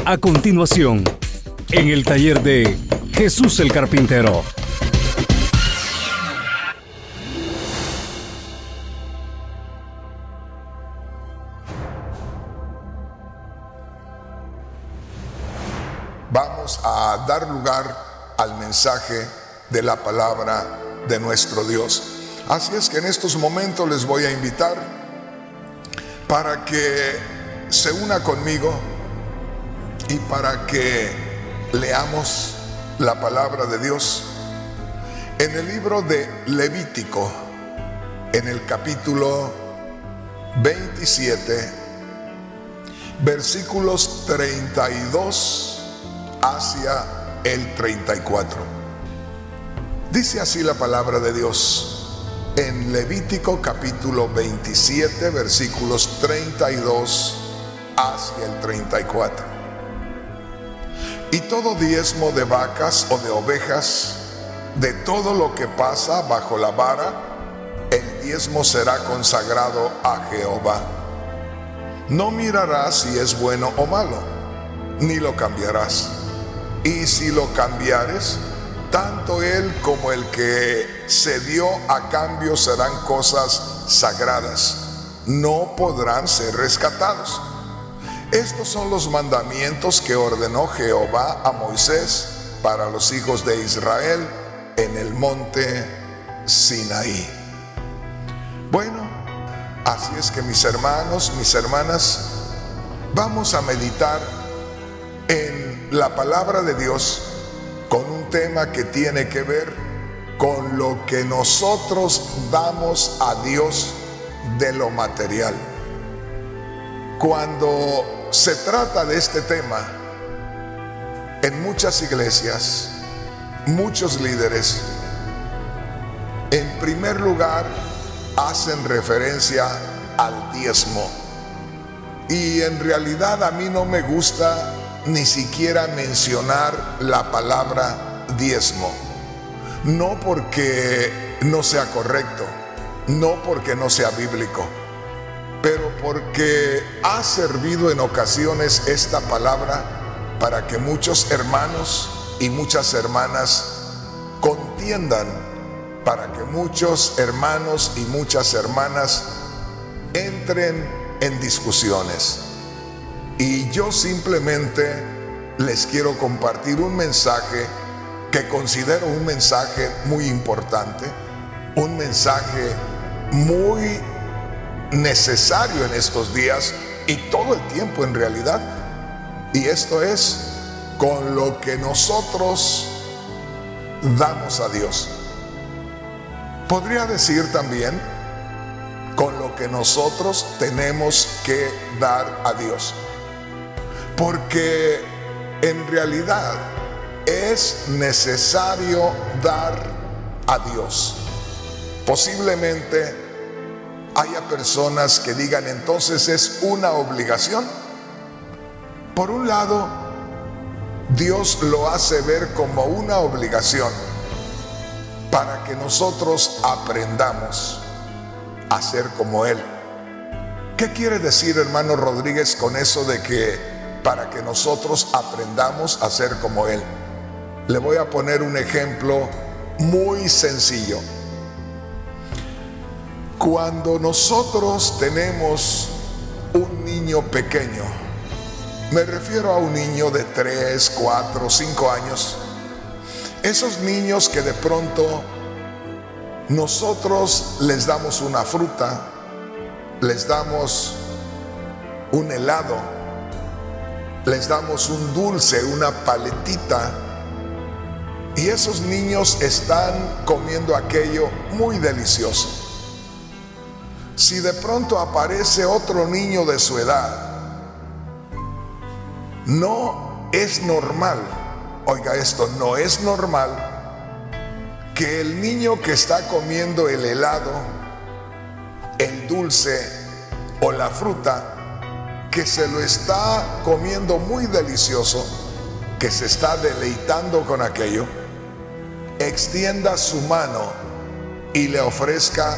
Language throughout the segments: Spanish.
A continuación, en el taller de Jesús el Carpintero. Vamos a dar lugar al mensaje de la palabra de nuestro Dios. Así es que en estos momentos les voy a invitar para que se una conmigo y para que leamos la palabra de Dios en el libro de Levítico, en el capítulo 27, versículos 32 hacia el 34. Dice así la palabra de Dios en Levítico capítulo 27, versículos 32 hacia el 34. Y todo diezmo de vacas o de ovejas, de todo lo que pasa bajo la vara, el diezmo será consagrado a Jehová. No mirarás si es bueno o malo, ni lo cambiarás. Y si lo cambiares, tanto él como el que se dio a cambio serán cosas sagradas, no podrán ser rescatados. Estos son los mandamientos que ordenó Jehová a Moisés para los hijos de Israel en el monte Sinaí. Bueno, así es que mis hermanos, mis hermanas, vamos a meditar en la palabra de Dios con un tema que tiene que ver con lo que nosotros damos a Dios de lo material. Cuando se trata de este tema, en muchas iglesias, muchos líderes, en primer lugar, hacen referencia al diezmo. Y en realidad a mí no me gusta ni siquiera mencionar la palabra diezmo. No porque no sea correcto, no porque no sea bíblico, pero porque ha servido en ocasiones esta palabra para que muchos hermanos y muchas hermanas contiendan, para que muchos hermanos y muchas hermanas entren en discusiones. Y yo simplemente les quiero compartir un mensaje que considero un mensaje muy importante, un mensaje muy necesario en estos días y todo el tiempo en realidad. Y esto es con lo que nosotros damos a Dios. Podría decir también con lo que nosotros tenemos que dar a Dios. Porque en realidad es necesario dar a Dios. Posiblemente haya personas que digan, entonces es una obligación. Por un lado, Dios lo hace ver como una obligación para que nosotros aprendamos a ser como Él. ¿Qué quiere decir, hermano Rodríguez, con eso de que para que nosotros aprendamos a ser como Él? Le voy a poner un ejemplo muy sencillo. Cuando nosotros tenemos un niño pequeño, me refiero a un niño de 3, 4, 5 años, esos niños que de pronto nosotros les damos una fruta, les damos un helado, les damos un dulce, una paletita, y esos niños están comiendo aquello muy delicioso. Si de pronto aparece otro niño de su edad, no es normal, oiga esto, no es normal que el niño que está comiendo el helado, el dulce o la fruta, que se lo está comiendo muy delicioso, que se está deleitando con aquello, extienda su mano y le ofrezca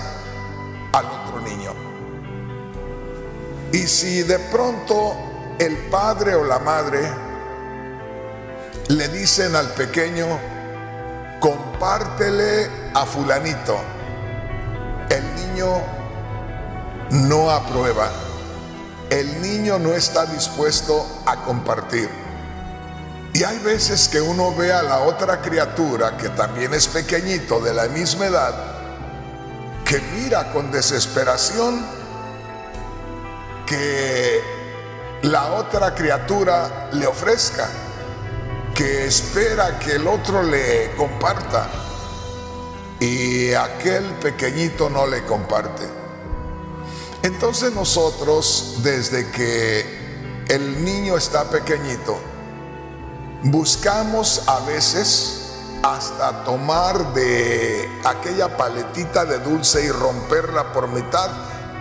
al otro niño. Y Y si de pronto el padre o la madre le dicen al pequeño, compártele a fulanito, el niño no aprueba, el niño no está dispuesto a compartir. Y hay veces que uno ve a la otra criatura, que también es pequeñito, de la misma edad, que mira con desesperación que la otra criatura le ofrezca, que espera que el otro le comparta, y aquel pequeñito no le comparte. Entonces nosotros, desde que el niño está pequeñito, buscamos a veces hasta tomar de aquella paletita de dulce y romperla por mitad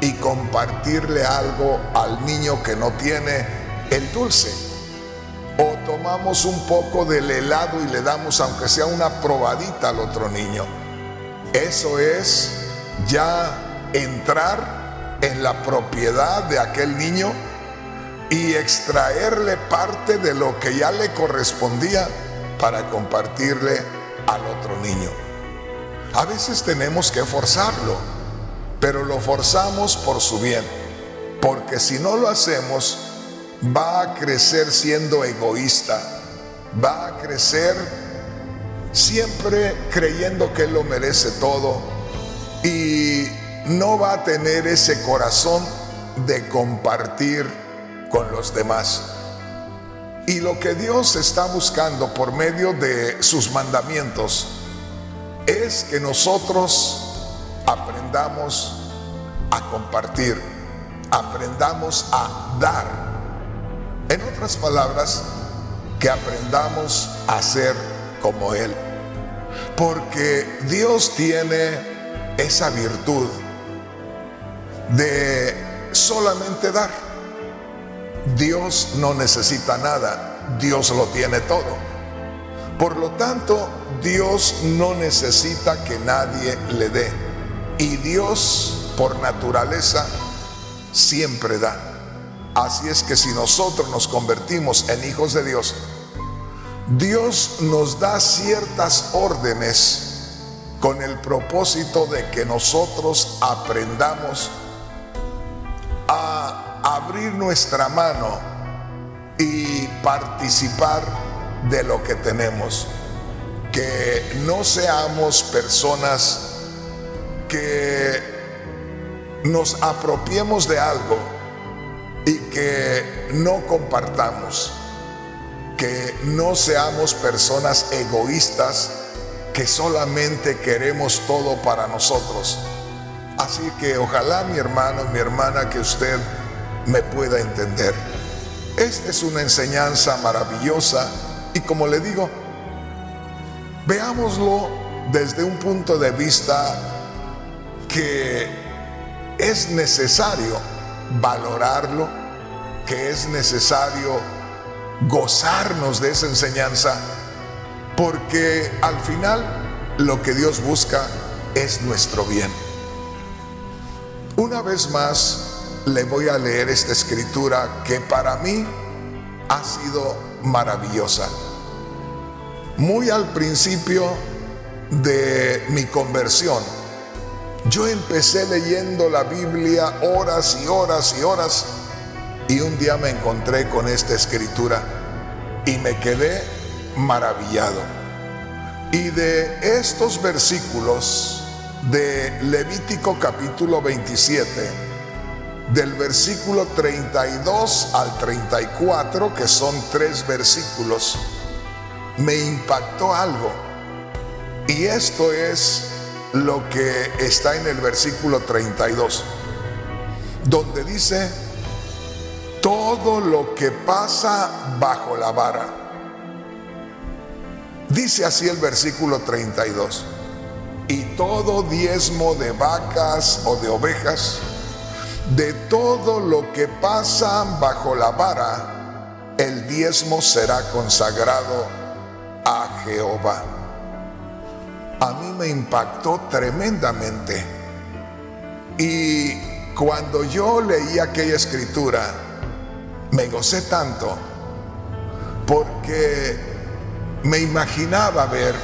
y compartirle algo al niño que no tiene el dulce. O tomamos un poco del helado y le damos, aunque sea una probadita, al otro niño. Eso es ya entrar en la propiedad de aquel niño y extraerle parte de lo que ya le correspondía para compartirle al otro niño. A veces tenemos que forzarlo, pero lo forzamos por su bien, porque si no lo hacemos, va a crecer siendo egoísta, va a crecer siempre creyendo que él lo merece todo y no va a tener ese corazón de compartir con los demás. Y lo que Dios está buscando por medio de sus mandamientos es que nosotros aprendamos a compartir, aprendamos a dar. En otras palabras, que aprendamos a ser como Él. Porque Dios tiene esa virtud de solamente dar. Dios no necesita nada, Dios lo tiene todo. Por lo tanto, Dios no necesita que nadie le dé. Y Dios, por naturaleza, siempre da. Así es que si nosotros nos convertimos en hijos de Dios, Dios nos da ciertas órdenes con el propósito de que nosotros aprendamos a abrir nuestra mano y participar de lo que tenemos. Que no seamos personas que nos apropiemos de algo y que no compartamos. Que no seamos personas egoístas que solamente queremos todo para nosotros. Así que ojalá, mi hermano y mi hermana, que usted me pueda entender. Esta es una enseñanza maravillosa y, como le digo, veámoslo desde un punto de vista que es necesario valorarlo, que es necesario gozarnos de esa enseñanza, porque al final lo que Dios busca es nuestro bien. Una vez más le voy a leer esta escritura que para mí ha sido maravillosa. Muy al principio de mi conversión, yo empecé leyendo la Biblia horas y horas y horas, y un día me encontré con esta escritura y me quedé maravillado. Y de estos versículos de Levítico capítulo 27, del versículo 32 al 34, que son 3 versículos, me impactó algo. Y esto es lo que está en el versículo 32, donde dice: todo lo que pasa bajo la vara. Dice así el versículo 32: y todo diezmo de vacas o de ovejas, de todo lo que pasa bajo la vara, el diezmo será consagrado a Jehová. A mí me impactó tremendamente. Y cuando yo leí aquella escritura, me gocé tanto porque me imaginaba ver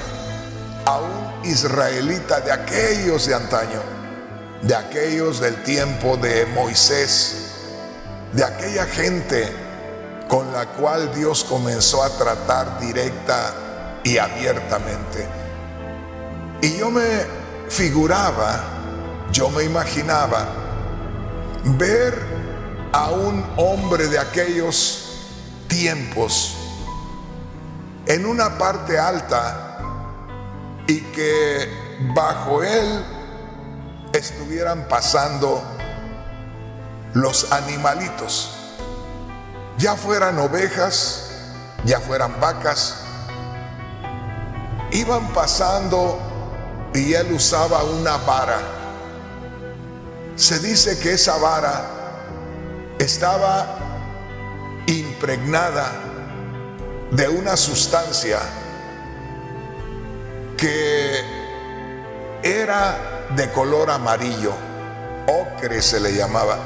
a un israelita de aquellos de antaño, de aquellos del tiempo de Moisés, de aquella gente con la cual Dios comenzó a tratar directa y abiertamente. Y yo me figuraba, yo me imaginaba ver a un hombre de aquellos tiempos en una parte alta y que bajo él estuvieran pasando los animalitos, ya fueran ovejas, ya fueran vacas, iban pasando y él usaba una vara. Se dice que esa vara estaba impregnada de una sustancia que era de color amarillo, ocre se le llamaba,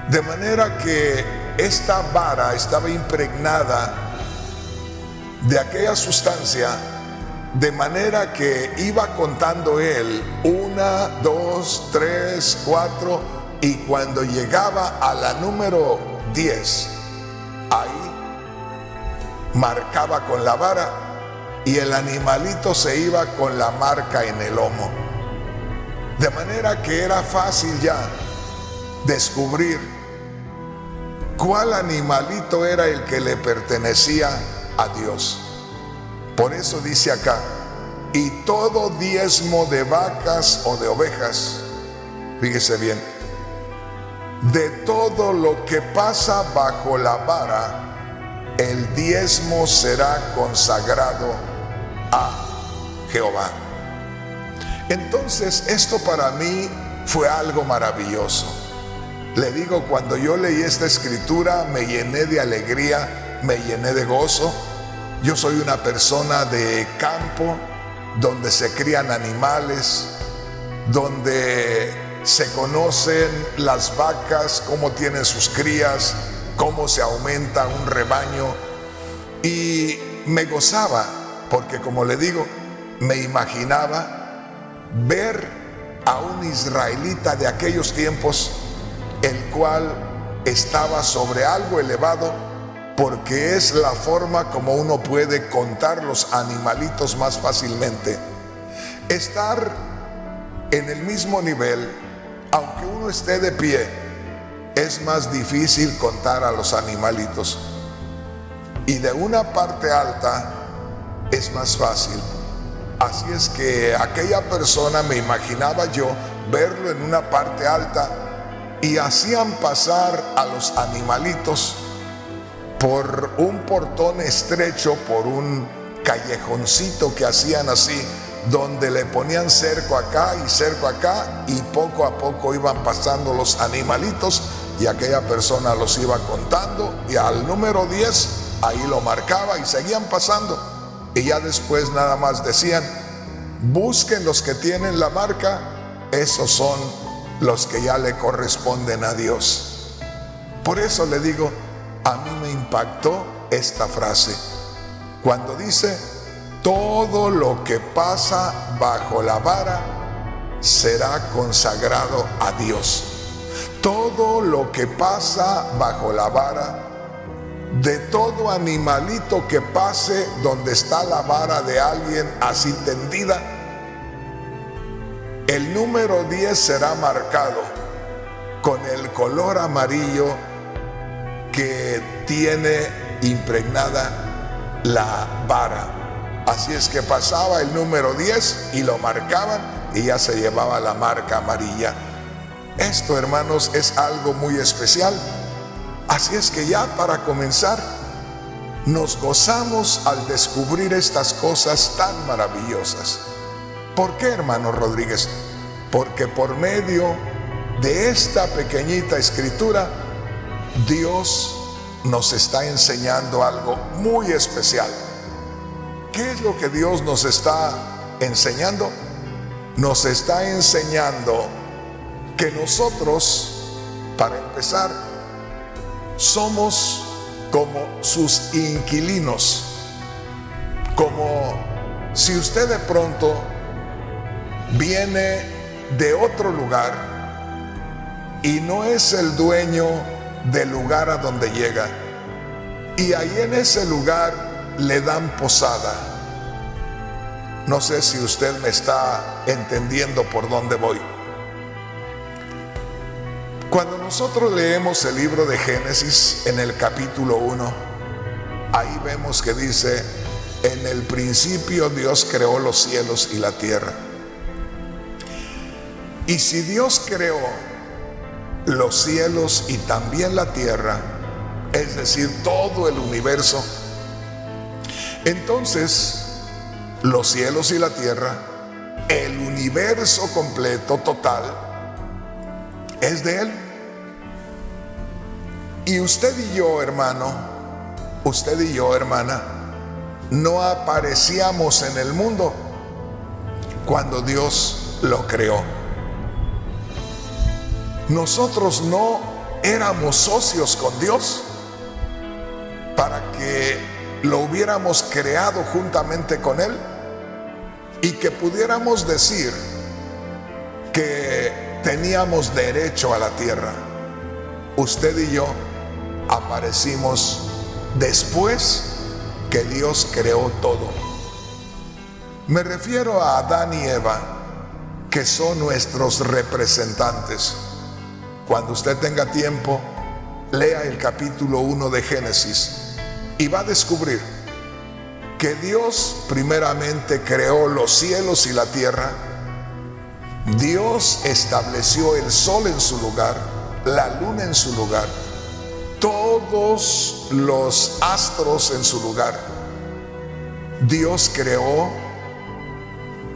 de manera que esta vara estaba impregnada de aquella sustancia, de manera que iba contando él 1, 2, 3, 4, y cuando llegaba a la número 10, ahí marcaba con la vara y el animalito se iba con la marca en el lomo, de manera que era fácil ya descubrir cuál animalito era el que le pertenecía a Dios. Por eso dice acá, y todo diezmo de vacas o de ovejas, fíjese bien, de todo lo que pasa bajo la vara, el diezmo será consagrado a Jehová. Entonces esto para mí fue algo maravilloso. Le digo, cuando yo leí esta escritura me llené de alegría, me llené de gozo. Yo soy una persona de campo, donde se crían animales, donde se conocen las vacas, cómo tienen sus crías, cómo se aumenta un rebaño. Y me gozaba, porque como le digo, me imaginaba ver a un israelita de aquellos tiempos, el cual estaba sobre algo elevado, porque es la forma como uno puede contar los animalitos más fácilmente. Estar en el mismo nivel, aunque uno esté de pie, es más difícil contar a los animalitos. Y de una parte alta es más fácil. Así es que aquella persona, me imaginaba yo verlo en una parte alta, y hacían pasar a los animalitos por un portón estrecho, por un callejoncito que hacían así, donde le ponían cerco acá y cerco acá, y poco a poco iban pasando los animalitos, y aquella persona los iba contando, y al número 10 ahí lo marcaba y seguían pasando, y ya después nada más decían, busquen los que tienen la marca, esos son los que ya le corresponden a Dios. Por eso le digo, a mí me impactó esta frase, cuando dice, todo lo que pasa bajo la vara será consagrado a Dios. Todo lo que pasa bajo la vara, de todo animalito que pase donde está la vara de alguien así tendida, el número 10 será marcado con el color amarillo que tiene impregnada la vara. Así es que pasaba el número 10 y lo marcaban y ya se llevaba la marca amarilla. Esto, hermanos, es algo muy especial. Así es que ya para comenzar, nos gozamos al descubrir estas cosas tan maravillosas. ¿Por qué, hermano Rodríguez? Porque por medio de esta pequeñita escritura, Dios nos está enseñando algo muy especial. ¿Qué es lo que Dios nos está enseñando? Nos está enseñando que nosotros, para empezar, somos como sus inquilinos. Como si usted de pronto viene de otro lugar y no es el dueño del lugar a donde llega, y ahí en ese lugar le dan posada. No sé si usted me está entendiendo por dónde voy. Cuando nosotros leemos el libro de Génesis en el capítulo 1, ahí vemos que dice: en el principio Dios creó los cielos y la tierra. Y si Dios creó los cielos y también la tierra, es decir, todo el universo, entonces los cielos y la tierra, el universo completo, total, es de Él. Y usted y yo, hermano, usted y yo, hermana, no aparecíamos en el mundo cuando Dios lo creó. Nosotros no éramos socios con Dios para que lo hubiéramos creado juntamente con Él y que pudiéramos decir que teníamos derecho a la tierra. Usted y yo aparecimos después que Dios creó todo. Me refiero a Adán y Eva, que son nuestros representantes. Cuando usted tenga tiempo, lea el capítulo 1 de Génesis y va a descubrir que Dios primeramente creó los cielos y la tierra. Dios estableció el sol en su lugar, la luna en su lugar, todos los astros en su lugar. Dios creó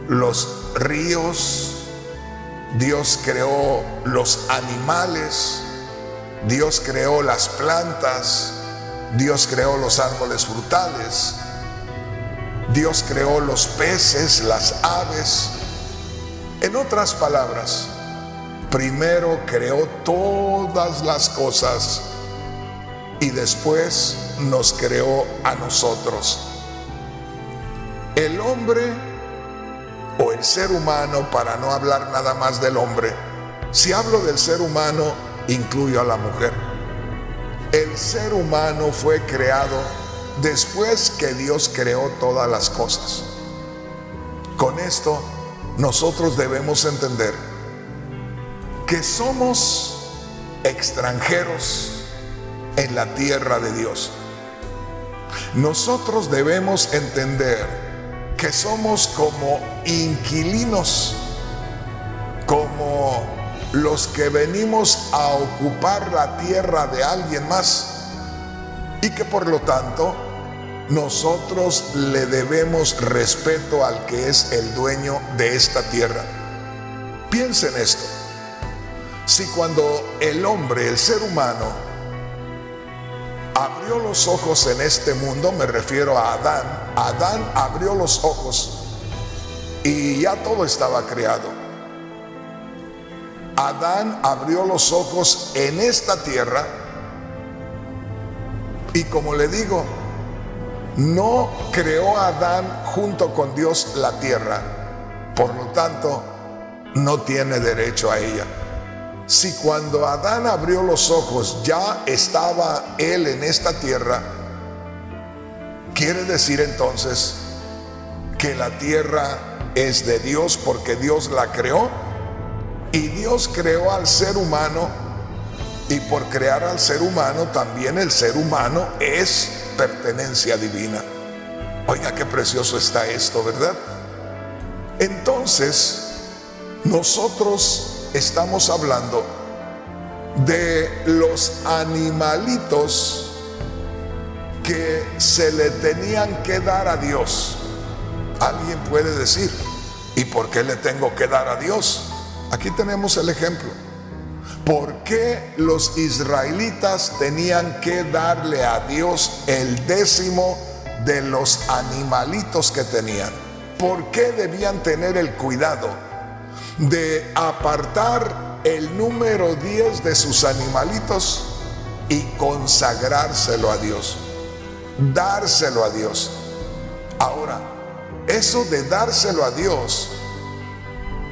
los ríos, Dios creó los animales, Dios creó las plantas, Dios creó los árboles frutales, Dios creó los peces, las aves. En otras palabras, primero creó todas las cosas y después nos creó a nosotros. El hombre o el ser humano, para no hablar nada más del hombre, si hablo del ser humano, incluyo a la mujer. El ser humano fue creado después que Dios creó todas las cosas. Con esto, nosotros debemos entender que somos extranjeros en la tierra de Dios. Nosotros debemos entender que somos como inquilinos, como los que venimos a ocupar la tierra de alguien más, y que por lo tanto nosotros le debemos respeto al que es el dueño de esta tierra. Piensen esto: si cuando el hombre, el ser humano, abrió los ojos en este mundo, me refiero a Adán. Adán abrió los ojos y ya todo estaba creado. Adán abrió los ojos en esta tierra y, como le digo, no creó a Adán junto con Dios la tierra, por lo tanto no tiene derecho a ella. Si cuando Adán abrió los ojos ya estaba él en esta tierra, quiere decir entonces que la tierra es de Dios porque Dios la creó, y Dios creó al ser humano, y por crear al ser humano también el ser humano es pertenencia divina. Oiga, qué precioso está esto, ¿verdad? Entonces, nosotros estamos hablando de los animalitos que se le tenían que dar a Dios. Alguien puede decir: ¿y por qué le tengo que dar a Dios? Aquí tenemos el ejemplo. ¿Por qué los israelitas tenían que darle a Dios el décimo de los animalitos que tenían? ¿Por qué debían tener el cuidado de apartar el número 10 de sus animalitos y consagrárselo a Dios, dárselo a Dios. Ahora, eso de dárselo a Dios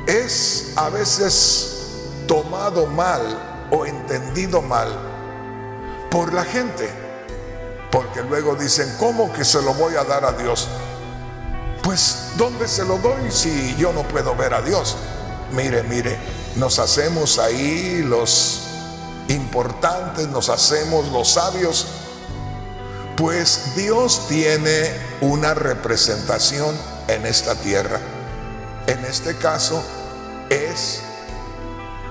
es a veces tomado mal o entendido mal por la gente, porque luego dicen, ¿cómo que se lo voy a dar a Dios? Pues, ¿dónde se lo doy si yo no puedo ver a Dios? Mire, nos hacemos ahí los importantes, nos hacemos los sabios. Pues Dios tiene una representación en esta tierra. En este caso es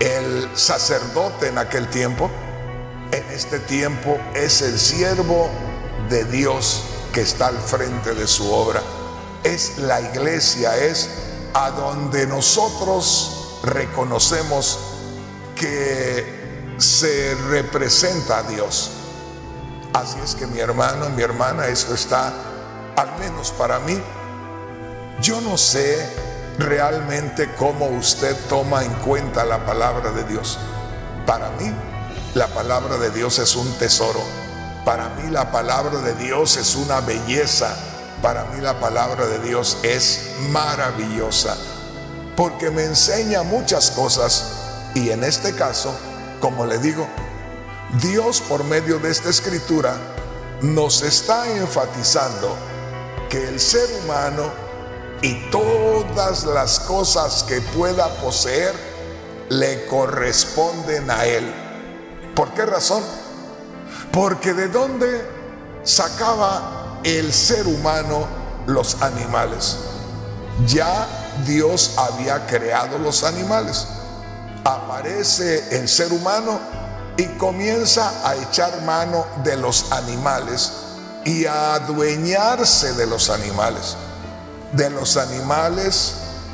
el sacerdote en aquel tiempo. En este tiempo es el siervo de Dios que está al frente de su obra. Es la iglesia, es a donde nosotros reconocemos que se representa a Dios. Así es que mi hermano, mi hermana, esto está, al menos para mí, yo no sé realmente cómo usted toma en cuenta la palabra de Dios. Para mí, la palabra de Dios es un tesoro. Para mí, la palabra de Dios es una belleza. Para mí, la palabra de Dios es maravillosa, porque me enseña muchas cosas. Y en este caso, como le digo, Dios por medio de esta escritura nos está enfatizando que el ser humano y todas las cosas que pueda poseer le corresponden a él. ¿Por qué razón? Porque ¿de dónde sacaba el ser humano los animales? Ya Dios había creado los animales. Aparece el ser humano y comienza a echar mano de los animales y a adueñarse de los animales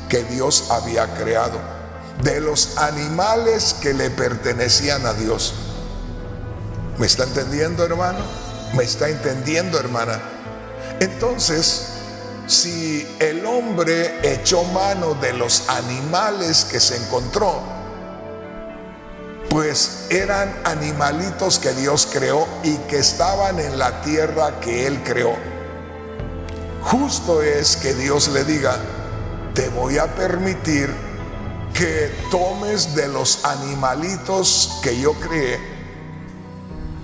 que Dios había creado, de los animales que le pertenecían a Dios. ¿Me está entendiendo, hermano? ¿Me está entendiendo, hermana? Entonces, si el hombre echó mano de los animales que se encontró, pues eran animalitos que Dios creó y que estaban en la tierra que Él creó. Justo es que Dios le diga, te voy a permitir que tomes de los animalitos que yo creé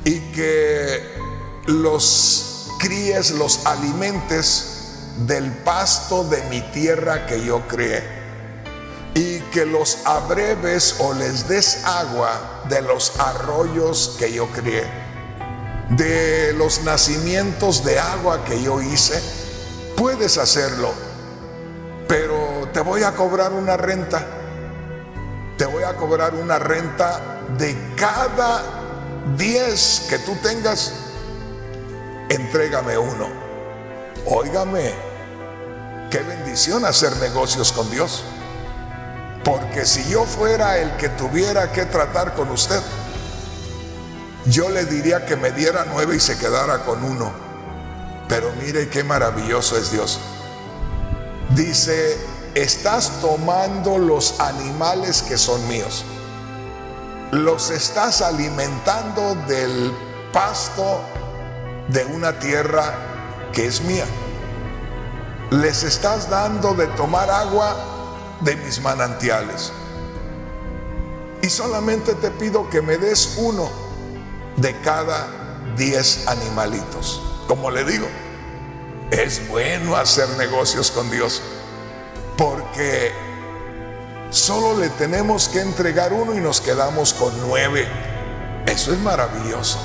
y que los críes, los alimentes del pasto de mi tierra que yo creé, y que los abreves o les des agua de los arroyos que yo crié, de los nacimientos de agua que yo hice. Puedes hacerlo, pero te voy a cobrar una renta. Te voy a cobrar una renta de cada 10 que tú tengas. Entrégame uno. Óigame, qué bendición hacer negocios con Dios. Porque si yo fuera el que tuviera que tratar con usted, yo le diría que me diera 9 y se quedara con 1. Pero mire qué maravilloso es Dios. Dice, estás tomando los animales que son míos, los estás alimentando del pasto de una tierra que es mía, les estás dando de tomar agua de mis manantiales, y solamente te pido que me des 1 de cada 10 animalitos. Como le digo, es bueno hacer negocios con Dios, porque solo le tenemos que entregar 1 y nos quedamos con 9. Eso es maravilloso.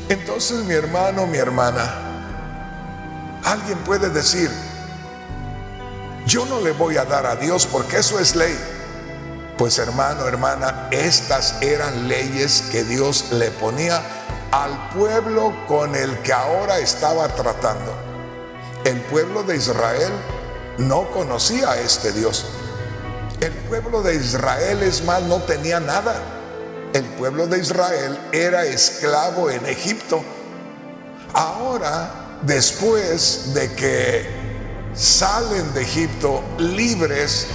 Entonces, mi hermano, mi hermana, alguien puede decir, yo no le voy a dar a Dios porque eso es ley. Pues hermano, hermana, estas eran leyes que Dios le ponía al pueblo con el que ahora estaba tratando. El pueblo de Israel no conocía a este Dios. El pueblo de Israel, es más, no tenía nada. El pueblo de Israel era esclavo en Egipto. Ahora, después de que salen de Egipto libres,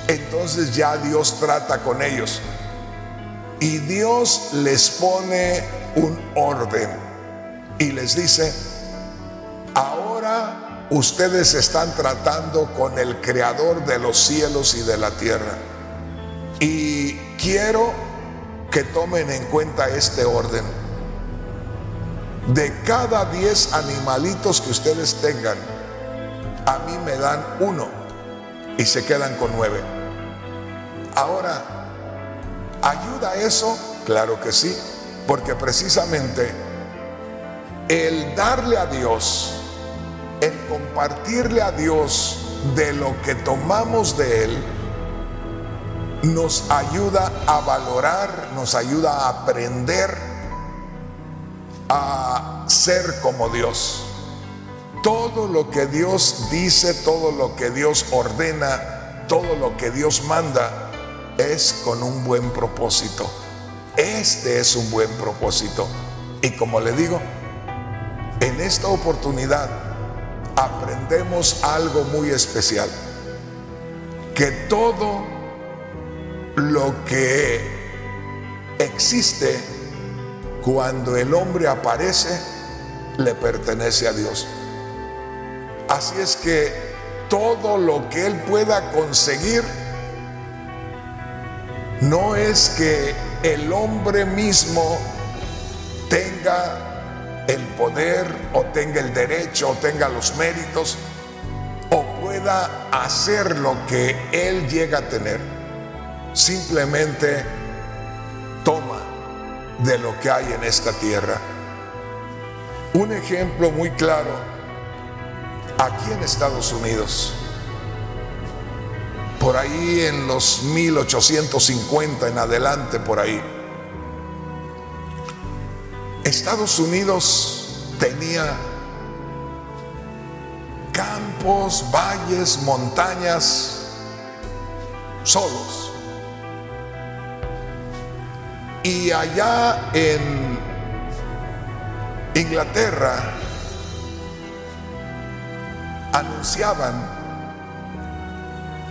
entonces ya Dios trata con ellos. Y Dios les pone un orden y les dice: ahora ustedes están tratando con el creador de los cielos y de la tierra. Y quiero que tomen en cuenta este orden. De cada 10 animalitos que ustedes tengan, a mí me dan 1 y se quedan con 9. Ahora, ¿ayuda eso? Claro que sí, porque precisamente el darle a Dios, el compartirle a Dios de lo que tomamos de Él, nos ayuda a valorar, nos ayuda a aprender a ser como Dios. Todo lo que Dios dice, todo lo que Dios ordena, todo lo que Dios manda es con un buen propósito. Este es un buen propósito. Y como le digo, en esta oportunidad aprendemos algo muy especial: que todo lo que existe, cuando el hombre aparece, le pertenece a Dios. Así es que todo lo que él pueda conseguir, no es que el hombre mismo tenga el poder o tenga el derecho o tenga los méritos o pueda hacer lo que él llega a tener. Simplemente toma de lo que hay en esta tierra. Un ejemplo muy claro, aquí en Estados Unidos, por ahí en los 1850 en adelante, por ahí, Estados Unidos tenía campos, valles, montañas, solos. Y allá en Inglaterra anunciaban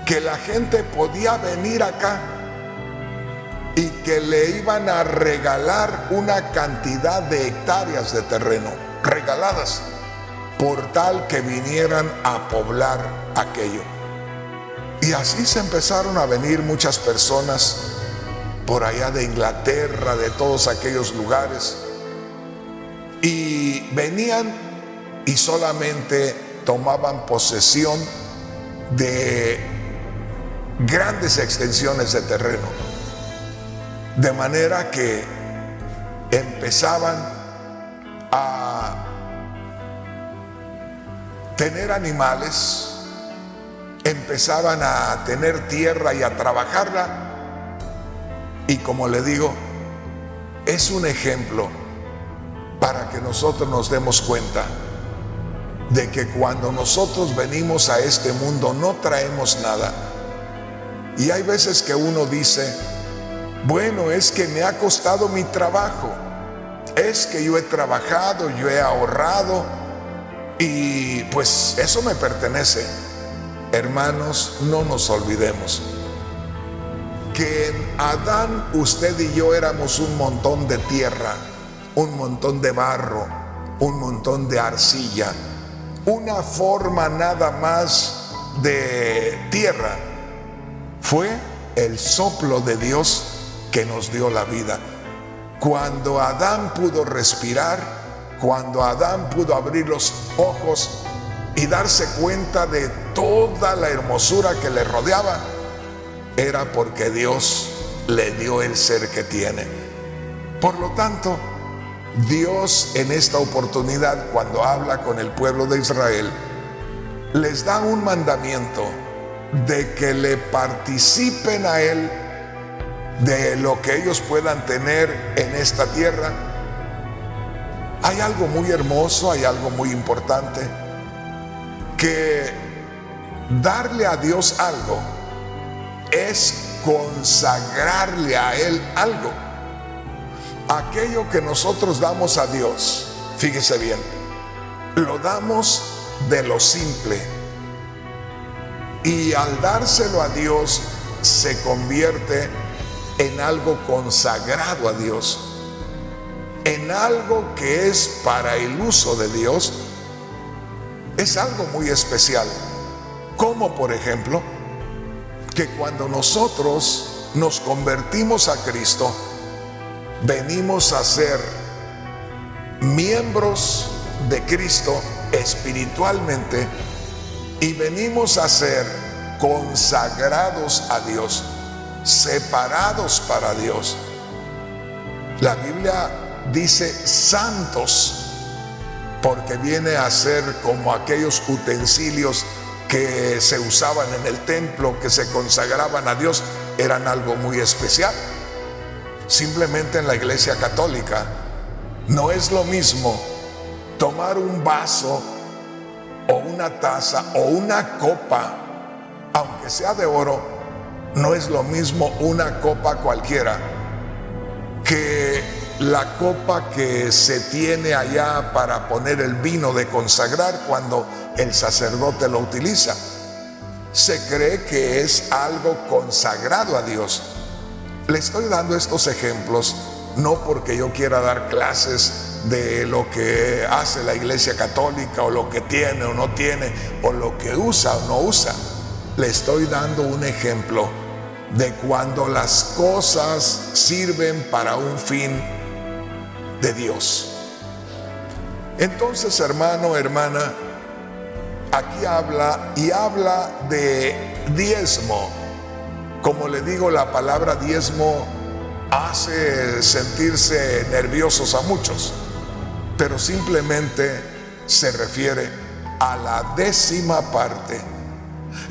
que la gente podía venir acá y que le iban a regalar una cantidad de hectáreas de terreno, regaladas, por tal que vinieran a poblar aquello. Y así se empezaron a venir muchas personas por allá de Inglaterra, de todos aquellos lugares, y venían y solamente tomaban posesión de grandes extensiones de terreno, de manera que empezaban a tener animales, empezaban a tener tierra y a trabajarla. Y como le digo, es un ejemplo para que nosotros nos demos cuenta de que cuando nosotros venimos a este mundo no traemos nada. Y hay veces que uno dice: bueno, es que me ha costado mi trabajo, es que yo he trabajado, yo he ahorrado y pues eso me pertenece. Hermanos, no nos olvidemos que en Adán usted y yo éramos un montón de tierra, un montón de barro, un montón de arcilla, una forma nada más de tierra. Fue el soplo de Dios que nos dio la vida. Cuando Adán pudo respirar, cuando Adán pudo abrir los ojos y darse cuenta de toda la hermosura que le rodeaba, era porque Dios le dio el ser que tiene. Por lo tanto, Dios en esta oportunidad, cuando habla con el pueblo de Israel, les da un mandamiento de que le participen a Él de lo que ellos puedan tener en esta tierra. Hay algo muy hermoso, hay algo muy importante, que darle a Dios algo es consagrarle a Él algo. Aquello que nosotros damos a Dios, fíjese bien, lo damos de lo simple. Y al dárselo a Dios, se convierte en algo consagrado a Dios, en algo que es para el uso de Dios, es algo muy especial. Como por ejemplo, que cuando nosotros nos convertimos a Cristo, venimos a ser miembros de Cristo espiritualmente y venimos a ser consagrados a Dios, separados para Dios. La Biblia dice santos, porque viene a ser como aquellos utensilios que se usaban en el templo, que se consagraban a Dios, eran algo muy especial. Simplemente en la Iglesia Católica no es lo mismo tomar un vaso o una taza o una copa, aunque sea de oro, no es lo mismo una copa cualquiera que la copa que se tiene allá para poner el vino de consagrar cuando el sacerdote lo utiliza. Se cree que es algo consagrado a Dios. Le estoy dando estos ejemplos no porque yo quiera dar clases de lo que hace la Iglesia Católica o lo que tiene o no tiene o lo que usa o no usa. Le estoy dando un ejemplo de cuando las cosas sirven para un fin de Dios. Entonces, hermano, hermana, aquí habla de diezmo. Como le digo, la palabra diezmo hace sentirse nerviosos a muchos, pero simplemente se refiere a la 10ª parte.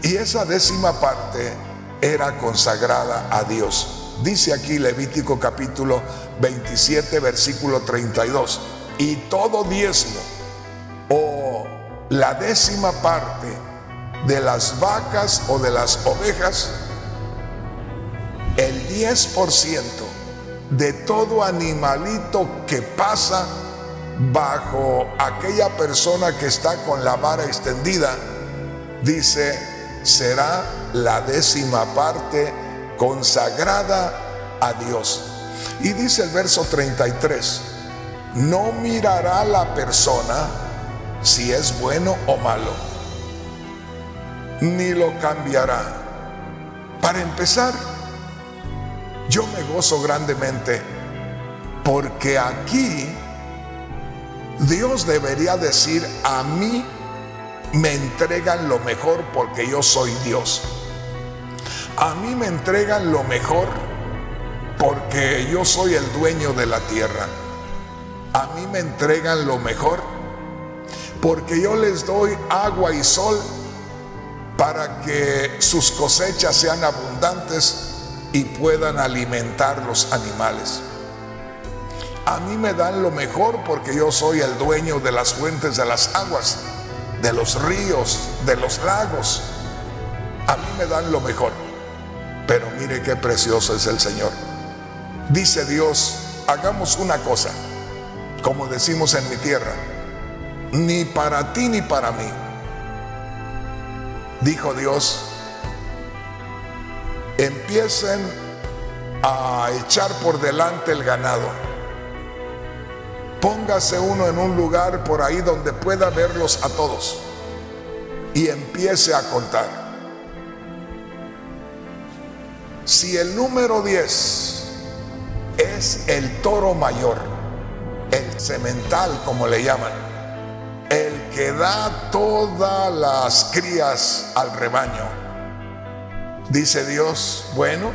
Y esa 10ª parte era consagrada a Dios. Dice aquí Levítico capítulo 27, versículo 32. Y todo diezmo o la 10ª parte de las vacas o de las ovejas, el 10% de todo animalito que pasa bajo aquella persona que está con la vara extendida, dice, será la 10ª parte consagrada a Dios. Y dice el verso 33, no mirará la persona si es bueno o malo, ni lo cambiará. Para empezar, yo me gozo grandemente porque aquí Dios debería decir, a mí me entregan lo mejor porque yo soy Dios. A mí me entregan lo mejor porque yo soy el dueño de la tierra. A mí me entregan lo mejor porque yo les doy agua y sol para que sus cosechas sean abundantes y puedan alimentar los animales. A mí me dan lo mejor porque yo soy el dueño de las fuentes de las aguas, de los ríos, de los lagos. A mí me dan lo mejor. Pero mire qué precioso es el Señor. Dice Dios, hagamos una cosa, como decimos en mi tierra, ni para ti ni para mí. Dijo Dios, empiecen a echar por delante el ganado. Póngase uno en un lugar por ahí donde pueda verlos a todos y empiece a contar. Si el número 10 es el toro mayor, el semental como le llaman, el que da todas las crías al rebaño, dice Dios, bueno,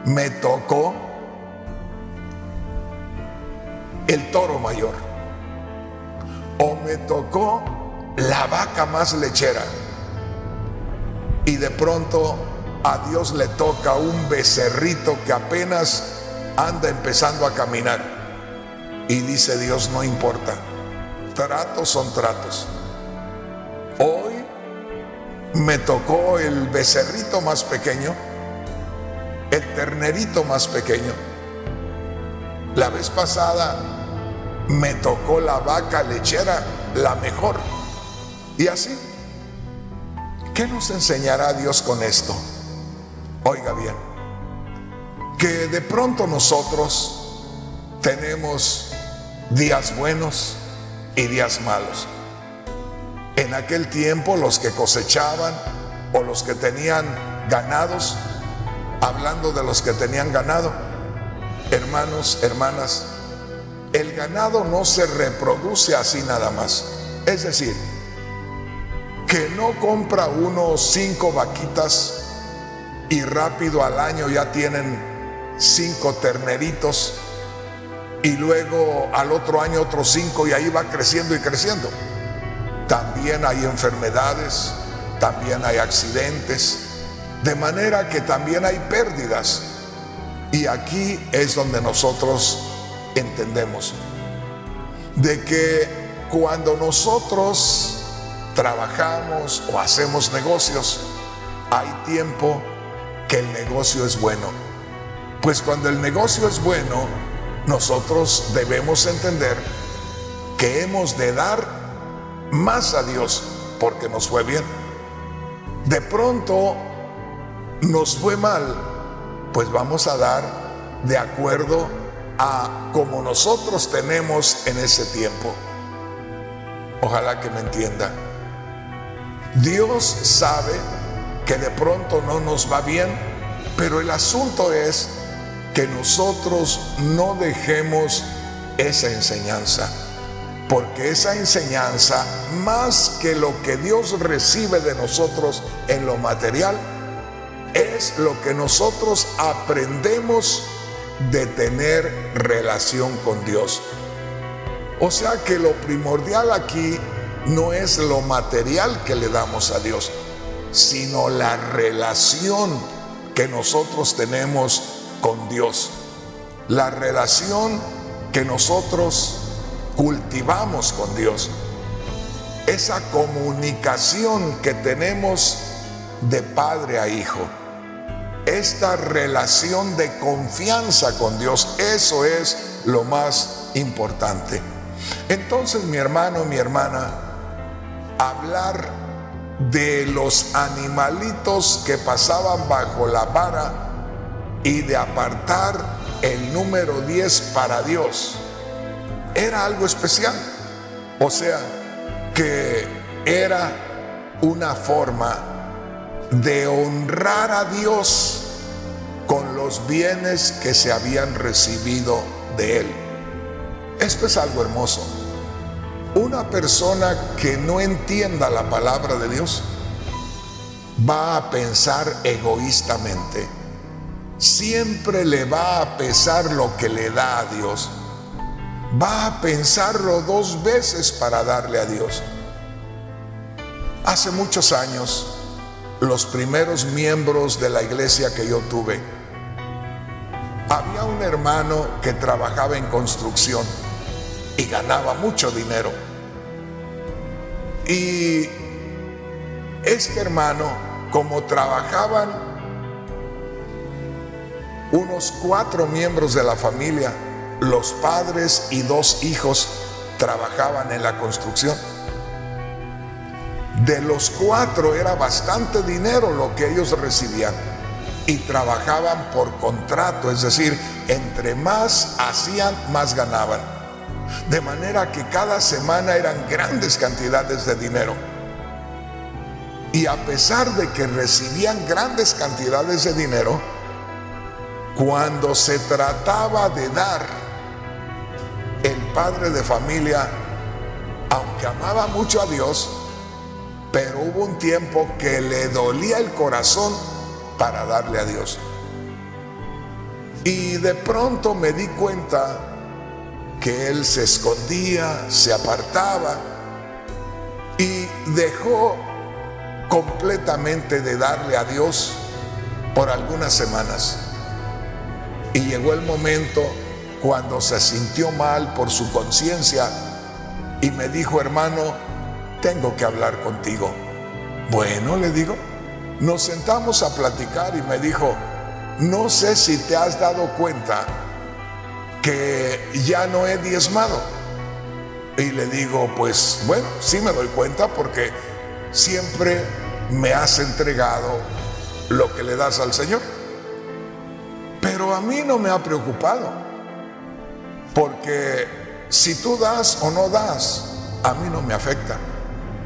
me tocó el toro mayor, o me tocó la vaca más lechera, y de pronto a Dios le toca un becerrito que apenas anda empezando a caminar, y dice Dios, no importa, tratos son tratos. Hoy me tocó el becerrito más pequeño, el ternerito más pequeño. La vez pasada me tocó la vaca lechera, la mejor. Y así, ¿qué nos enseñará Dios con esto? Oiga bien, que de pronto nosotros tenemos días buenos y días malos. En aquel tiempo los que cosechaban o los que tenían ganados, hablando de los que tenían ganado, hermanos, hermanas, el ganado no se reproduce así nada más. Es decir, que no compra uno 5 vaquitas y rápido al año ya tienen 5 terneritos y luego al otro año otros 5 y ahí va creciendo y creciendo. También hay enfermedades, también hay accidentes, de manera que también hay pérdidas. Y aquí es donde nosotros entendemos de que cuando nosotros trabajamos o hacemos negocios, hay tiempo que el negocio es bueno. Pues cuando el negocio es bueno, nosotros debemos entender que hemos de dar más a Dios porque nos fue bien. De pronto nos fue mal, pues vamos a dar de acuerdo a como nosotros tenemos en ese tiempo. Ojalá que me entienda. Dios sabe que de pronto no nos va bien, pero el asunto es que nosotros no dejemos esa enseñanza, porque esa enseñanza, más que lo que Dios recibe de nosotros en lo material, es lo que nosotros aprendemos de tener relación con Dios. O sea que lo primordial aquí no es lo material que le damos a Dios, sino la relación que nosotros tenemos con Dios, la relación que nosotros cultivamos con Dios, esa comunicación que tenemos de padre a hijo, esta relación de confianza con Dios. Eso es lo más importante. Entonces, mi hermano, mi hermana, hablar de los animalitos que pasaban bajo la vara y de apartar el número 10 para Dios era algo especial. O sea, que era una forma de honrar a Dios con los bienes que se habían recibido de Él. Esto es algo hermoso. Una persona que no entienda la palabra de Dios va a pensar egoístamente. Siempre le va a pesar lo que le da a Dios. Va a pensarlo 2 veces para darle a Dios. Hace muchos años, los primeros miembros de la iglesia que yo tuve, había un hermano que trabajaba en construcción y ganaba mucho dinero. Y este hermano, como trabajaban unos 4 miembros de la familia, los padres y 2 hijos trabajaban en la construcción. De los 4 era bastante dinero lo que ellos recibían y trabajaban por contrato, es decir, entre más hacían, más ganaban. De manera que cada semana eran grandes cantidades de dinero. Y a pesar de que recibían grandes cantidades de dinero, cuando se trataba de dar, el padre de familia, aunque amaba mucho a Dios, pero hubo un tiempo que le dolía el corazón para darle a Dios. Y de pronto me di cuenta que él se escondía, se apartaba y dejó completamente de darle a Dios por algunas semanas. Y llegó el momento cuando se sintió mal por su conciencia y me dijo: hermano, tengo que hablar contigo. Bueno, le digo, nos sentamos a platicar y me dijo: no sé si te has dado cuenta que ya no he diezmado. Y le digo: pues bueno, sí me doy cuenta porque siempre me has entregado lo que le das al Señor. Pero a mí no me ha preocupado, porque si tú das o no das, a mí no me afecta.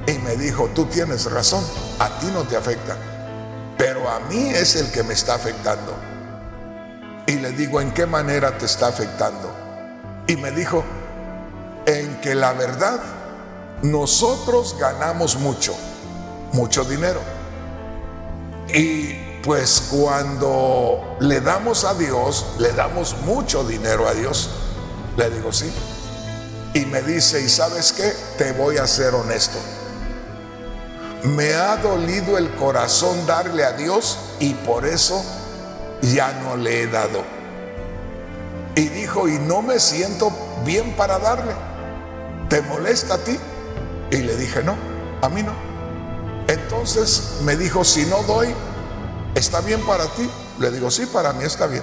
Y me dijo, tú tienes razón, a ti no te afecta, pero a mí es el que me está afectando. Y le digo, ¿en qué manera te está afectando? Y me dijo, en que la verdad, nosotros ganamos mucho dinero. Y pues cuando le damos a Dios, le damos mucho dinero a Dios. Le digo, sí. Y me dice, ¿y sabes qué? Te voy a ser honesto. Me ha dolido el corazón darle a Dios y por eso ya no le he dado. Y dijo, y no me siento bien para darle. ¿Te molesta a ti? Y le dije, no, a mí no. Entonces me dijo, si no doy, ¿está bien para ti? Le digo, sí, para mí está bien.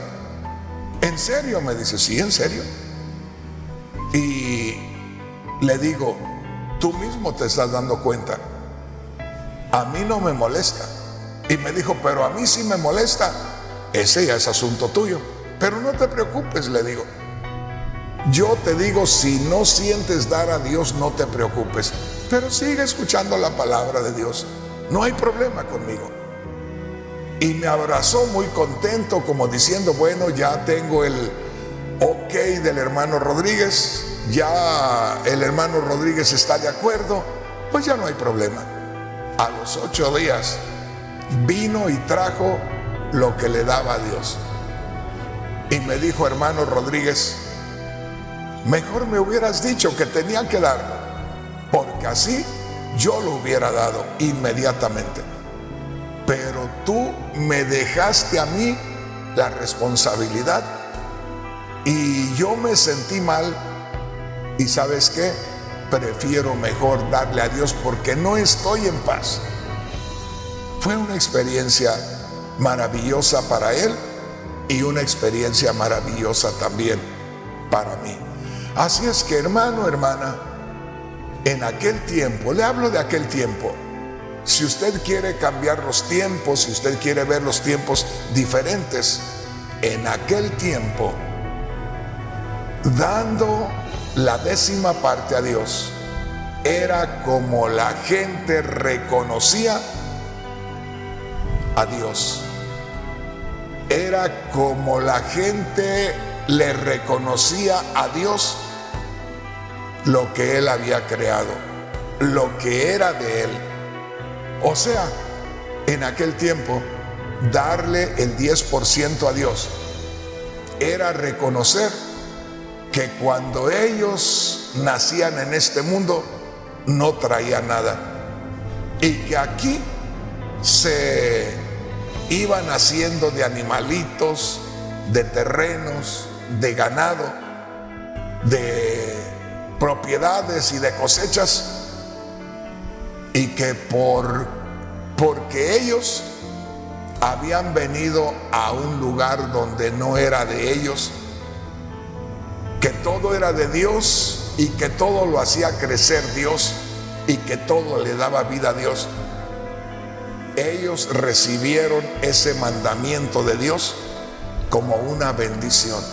¿En serio? Me dice, sí, en serio. Y le digo, tú mismo te estás dando cuenta. A mí no me molesta. Y me dijo, pero a mí sí me molesta. Ese ya es asunto tuyo. Pero no te preocupes, le digo. Yo te digo, si no sientes dar a Dios, no te preocupes. Pero sigue escuchando la palabra de Dios. No hay problema conmigo. Y me abrazó muy contento, como diciendo, bueno, ya tengo el ok del hermano Rodríguez. Ya el hermano Rodríguez está de acuerdo. Pues ya no hay problema. A los 8 días vino y trajo lo que le daba a Dios. Y me dijo, hermano Rodríguez, mejor me hubieras dicho que tenía que darlo, porque así yo lo hubiera dado inmediatamente. Pero tú me dejaste a mí la responsabilidad y yo me sentí mal. Y ¿sabes qué? Prefiero mejor darle a Dios porque no estoy en paz. Fue una experiencia maravillosa para él y una experiencia maravillosa también para mí. Así es que, hermano, hermana, en aquel tiempo, le hablo de aquel tiempo, si usted quiere cambiar los tiempos, si usted quiere ver los tiempos diferentes, en aquel tiempo, dando la 10ª parte a Dios, era como la gente reconocía a Dios. Era como la gente le reconocía a Dios lo que Él había creado, lo que era de Él. O sea, en aquel tiempo, darle el 10% a Dios era reconocer que cuando ellos nacían en este mundo no traían nada y que aquí se iban haciendo de animalitos, de terrenos, de ganado, de propiedades y de cosechas, y que porque ellos habían venido a un lugar donde no era de ellos, que todo era de Dios y que todo lo hacía crecer Dios y que todo le daba vida a Dios. Ellos recibieron ese mandamiento de Dios como una bendición,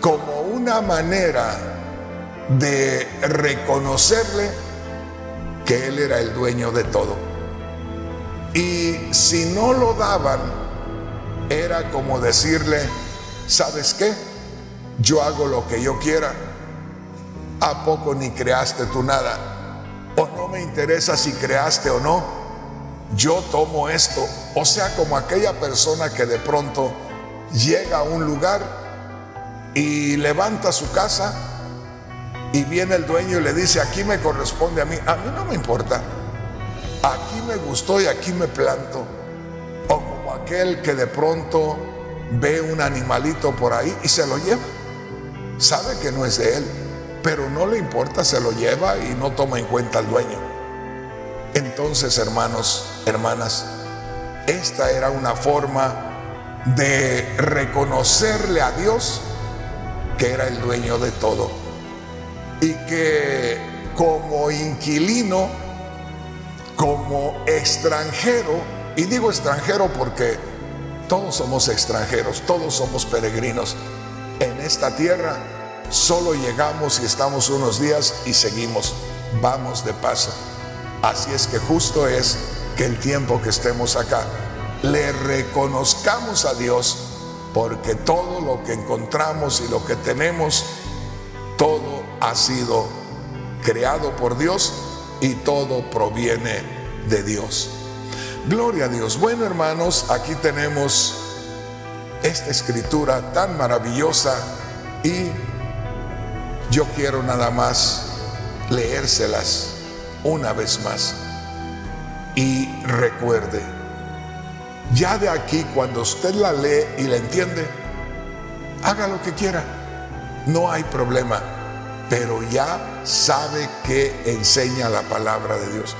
como una manera de reconocerle que Él era el dueño de todo. Y si no lo daban, era como decirle, ¿sabes qué? Yo hago lo que yo quiera. ¿A poco ni creaste tú nada? O no me interesa si creaste o no. Yo tomo esto. O sea, como aquella persona que de pronto llega a un lugar y levanta su casa y viene el dueño y le dice, aquí me corresponde a mí. A mí no me importa. Aquí me gustó y aquí me planto. O como aquel que de pronto ve un animalito por ahí y se lo lleva. Sabe que no es de él, pero no le importa, se lo lleva y no toma en cuenta al dueño. Entonces, hermanos, hermanas, esta era una forma de reconocerle a Dios que era el dueño de todo y que como inquilino, como extranjero, y digo extranjero porque Todos somos extranjeros, todos somos peregrinos. En esta tierra solo llegamos y estamos unos días y seguimos, vamos de paso. Así es que justo es que el tiempo que estemos acá le reconozcamos a Dios, porque todo lo que encontramos y lo que tenemos, todo ha sido creado por Dios y todo proviene de Dios. Gloria a Dios. Bueno, hermanos, aquí tenemos esta escritura tan maravillosa y yo quiero nada más leérselas una vez más. Y recuerde, ya de aquí, cuando usted la lee y la entiende, haga lo que quiera, no hay problema, pero ya sabe qué enseña la palabra de Dios.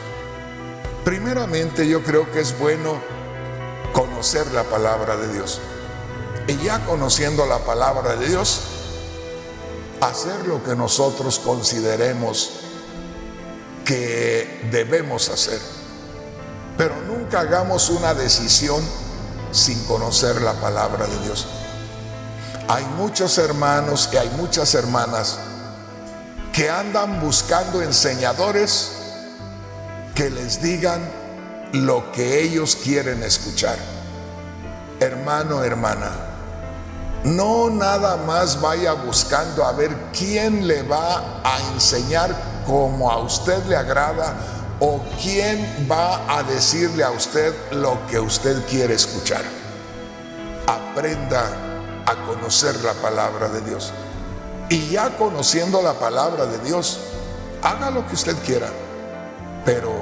Primeramente, yo creo que es bueno conocer la palabra de Dios. Y ya conociendo la palabra de Dios, hacer lo que nosotros consideremos que debemos hacer. Pero nunca hagamos una decisión sin conocer la palabra de Dios. Hay muchos hermanos y hay muchas hermanas que andan buscando enseñadores que les digan lo que ellos quieren escuchar. Hermano, hermana, no nada más vaya buscando a ver quién le va a enseñar como a usted le agrada o quién va a decirle a usted lo que usted quiere escuchar. Aprenda a conocer la palabra de Dios. Y ya conociendo la palabra de Dios, haga lo que usted quiera, pero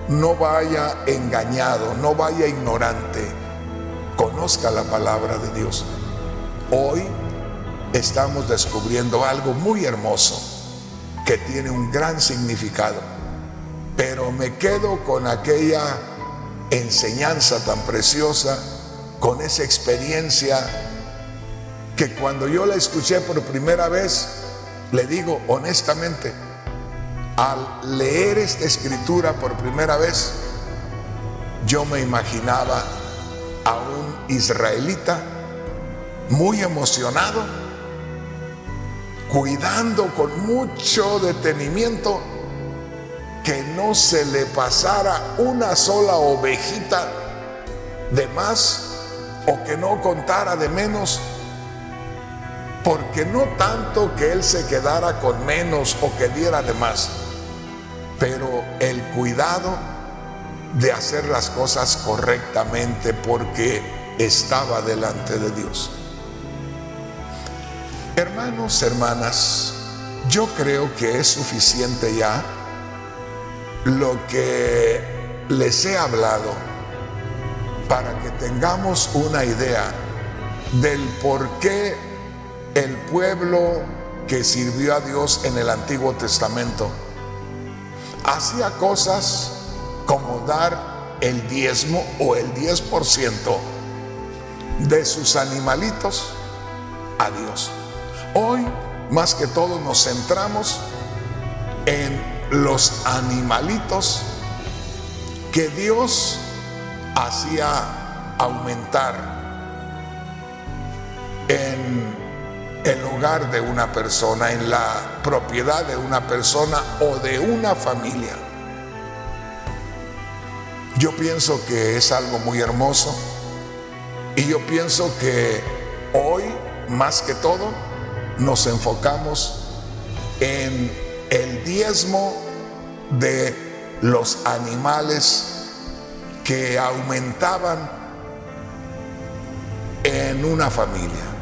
no vaya engañado, no vaya ignorante. Conozca la palabra de Dios. Hoy estamos descubriendo algo muy hermoso que tiene un gran significado, pero me quedo con aquella enseñanza tan preciosa, con esa experiencia que cuando yo la escuché por primera vez, le digo honestamente, al leer esta escritura por primera vez, yo me imaginaba a un israelita muy emocionado, cuidando con mucho detenimiento que no se le pasara una sola ovejita de más o que no contara de menos, porque no tanto que él se quedara con menos o que diera de más, pero el cuidado de hacer las cosas correctamente porque estaba delante de Dios. Hermanos, hermanas, yo creo que es suficiente ya lo que les he hablado para que tengamos una idea del por qué el pueblo que sirvió a Dios en el Antiguo Testamento hacía cosas como dar el diezmo o el 10% de sus animalitos a Dios. Hoy, más que todo, nos centramos en los animalitos que Dios hacía aumentar en el hogar de una persona, en la propiedad de una persona o de una familia. Yo pienso que es algo muy hermoso y yo pienso que hoy, más que todo, nos enfocamos en el diezmo de los animales que aumentaban en una familia.